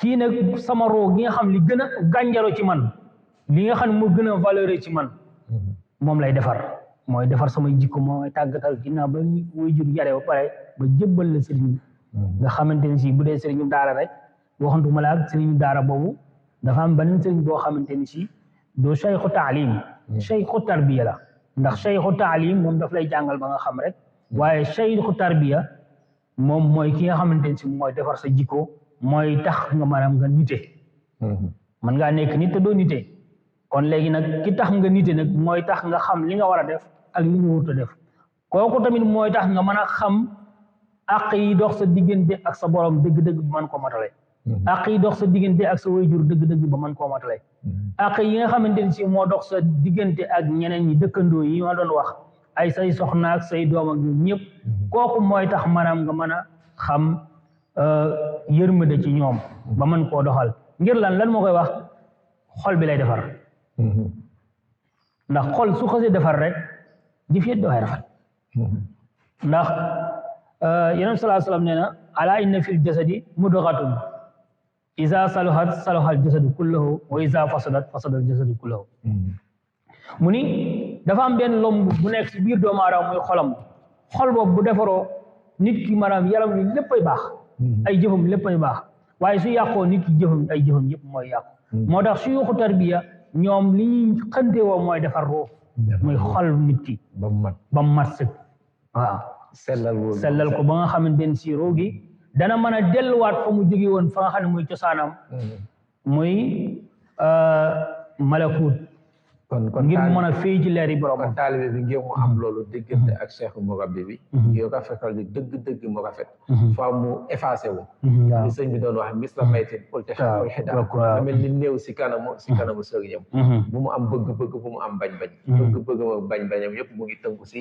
kii nag sama ruux gi nga xam li gën a gànjaro ci man li nga xam ne moo gën a valeur ci man moom lay defar mooy defar samay jikko mooy tàggatal ginnaaw ba wayjur yare ba pare ba jëbbal la sëriñ nga xamante ne si bu dee sëriñu daara rek waxantuma la ak sëriñu daara boobu dafa am beneen sëriñ boo xamante ni si doo cheikhu taalim cheikhu tarbiya la ndax cheikhu taalim moom daf lay jàngal ba nga xam rek waaye cheikhu tarbiya moom mooy ki nga xamante ne si mooy defar sa jikko mooy tax nga maanaam nga nite man ngaa nekk nit te doo nite kon léegi nag ki tax nga nite nag mooy tax nga xam li nga war a def ak li nga warut a def kooku tamit mooy tax nga mën a xam àq yi dox sa diggante ak sa borom dëgg-dëgg ba mën koo matale àq yi dox sa diggante ak sa wayjur dëgg-dëgg ba mën koo matale àq yi nga xamante ne si moo dox sa diggante ak ñeneen ñi dëkkandoo yi ma doon wax ay say soxna ak say doom ak ñoom ñëpp kooku mooy tax maanaam nga mën a xam yërmande ci ñoom ba mën koo doxal ngir lan moo koy wax xol bi lay defar ndax xol su xasee defar rek jëf yëpp dafay rafet ndax yonent sallallahu alayhi wa sallam nee na ala inna fil jasadi mudghatun iza saluhat salaha al jasadu kulluhu wa iza fasadat fasada al jasadu kulluhu mu ni dafa am benn lomb bu nekk ci biir doomu aadama muy xolam xol boobu bu defaroo nit ki maanaam yaram wi léppay baax ay jëfam léppay baax waaye su yàqoo nit ki jëfam ay jëfam yëpp mooy yàqu moo tax suyuuxu tarbiya ñoom li ñuy xante woo mooy defar ruux muy xol nit ki ba mu mat sëkk waaw sellal ko ba nga xamante ne si ruux gi dana mën a delluwaat fa mu jóge woon fa nga xam ne muy cosaanam muy malakut ngir mu mën a féey ci leer yi borom kon taalibe bi ngir mu am loolu diggante ak cheikh murabbi bi ngir rafetal bi dëgg mu rafet faaw mu effacé wu li sëñ bi doon wax mis la maytin ultixaul xida mel ni néew si kanamu sëriñam bu mu am bëgg-bëgg bu mu am bañ-bañ bëgg-bëgg ak bañ-bañam yëpp mu ngi tënku si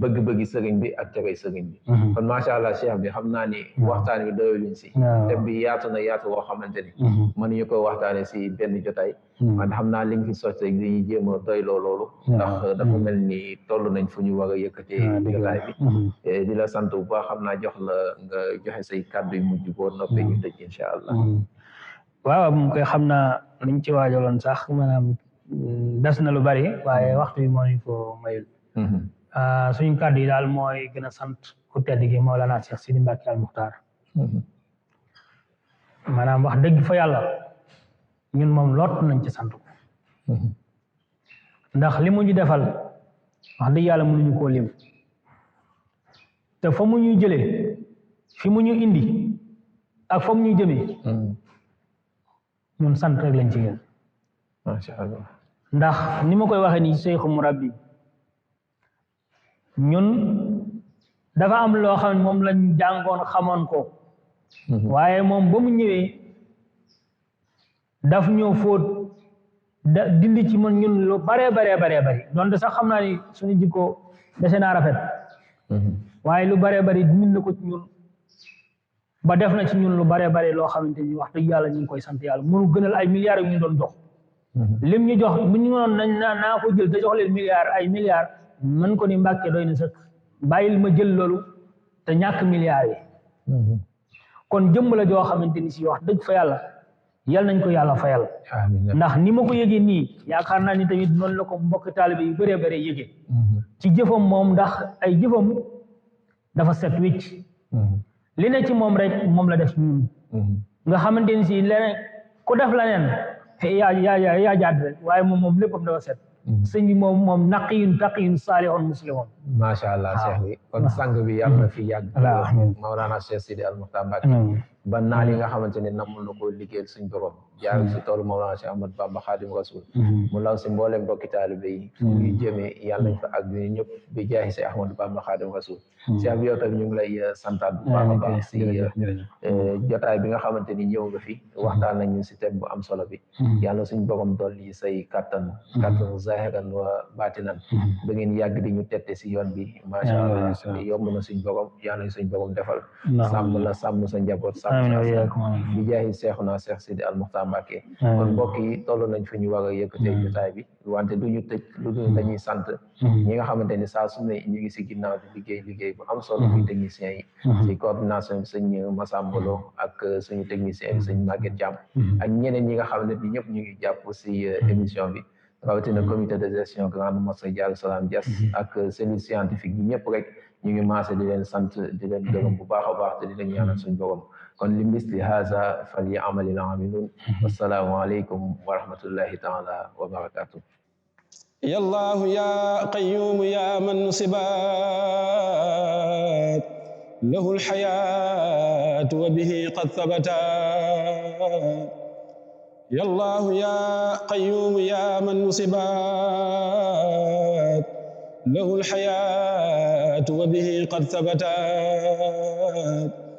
bëgg-bëggi sëriñ bi ak tere sëriñ bi kon macha allah cheikh bi xam naa ni waxtaan bi doyuluñ si thème bi yaatu na yaatu woo xamante ni mënuñu ko waxtaane si benn jotaay man xam naa li nga fi sotti rek dañuy jéem a doy loolu ndax dafa mel ni toll nañ fu ñu war a yëkkatee jotaay bi di la sant bu baax xam naa jox la nga joxe say kàddu yu mujj boo noppee ñu tëj incha allah waaw mu koy xam naa liñ ci waajaloon sax maanaam des na lu bari waaye waxtu bi moo ñu ko mayul suñu kàddu yi daal mooy gën a sant ku tedd gi Mawlana Cheikh Sidi Mbacke Al Muxtaar maanaam wax dëgg fa yàlla ñun moom lot nañ ci sant ko ndax li mu ñu defal wax dëgg yàlla mënuñu koo lim te fa mu ñuy jëlee fi mu ñu indi ak fam ñu jëmee ñun sant rek lañ ci gën masha Allah ndax ni ma koy waxee ni Cheikh Murabbi ñun dafa am loo xam ne moom lañ jàngoon xamoon ko waaye moom ba mu ñëwee daf ñoo fóot dindi ci man ñun lu bare donte sax xam naa ni suñu jikko dese naa rafet waaye lu bare dindi na ko ci ñun ba def na ci ñun lu bare loo xamante ni wax dëgg yàlla ñu ngi koy sant yàlla mënu gënal ay milliards yu ñu doon jox lim ñu jox bu ñu noon nañ naa ko jël te jox leen milliards mën ko ni Mbàkke doy na sëkk bàyyil ma jël loolu te ñàkk milliards yi kon jëmm la joo xamante ni si wax dëgg fa yàlla yal nañ ko yàlla fayal ndax ni ma ko yëgee nii yaakaar naa ni tamit noonu la ko mbokk taalibe yu bëree yëgee ci jëfam moom ndax ay jëfam dafa set wicc li ne ci moom rek moom la def ñun nga xamante ni si leneen ku def leneen yaa jaad rek waaye moom léppam dafa set sëñ bi moom naqiyun taqiyun saalihun muslimun macha allah cheikh bi kon sang bi yàlla na fi yàgg Mawlana Cheikh Sidi Al Muxtaar Mbàkke ba naal yi nga xamante ne namul na ko liggéeyal suñ borom jaar si toolu Mawlana Cheikh Ahmad Bamba Xaadim Rasul mu law si mboolem mbokki taalibe yi ñu jëmee yàlla nañ fa ak ñu ñëpp bi jaahi si Ahmad Bamba Xaadim Rasul cheikh bi yow tamit ñu ngi lay santaat bu baax a baax si jotaay bi nga xamante ni ñëw nga fi waxtaan nañ ñu si thème bu am solo bi yàlla suñ borom dolli say kattan zahiran wa batinan ba ngeen yàgg di ñu tette si yoon bi macha allah yomb na suñ borom yàlla suñ borom defal sàmm la sàmm sa njaboot bi jaahi Seexuna Cheikh Sidi Al Muxtaar Mbàkke kon mbokk yi toll nañ fi ñu war a yëkkatee jotaay bi wante du ñu tëj lu dul dañuy sant ñi nga xamante ni saa su ne ñu ngi si ginnaaw di liggéey bu am solo muy techniciens yi si coordination bi sëñ Massambolo ak suñu technicien bi sëñ Maguette Thiam ak ñeneen ñi nga xamante ni ñëpp ñu ngi jàpp si émission bi rawatina comité de gestion grande mosquée Daaru Salaam Diass ak cellule scientifique yi ñëpp rek ñu ngi maase di leen sant di leen gërëm bu baax a baax te di leen ñaanal suñu borom kon li misli haza fali amalil amilun wassalaamu aleykum wa rahmatullahi taala wa barakatuh يا الله يا قيوم يا من نصبت له الحياة وبه قد ثبتا يا الله يا قيوم يا من نصبت له الحياة وبه قد ثبتا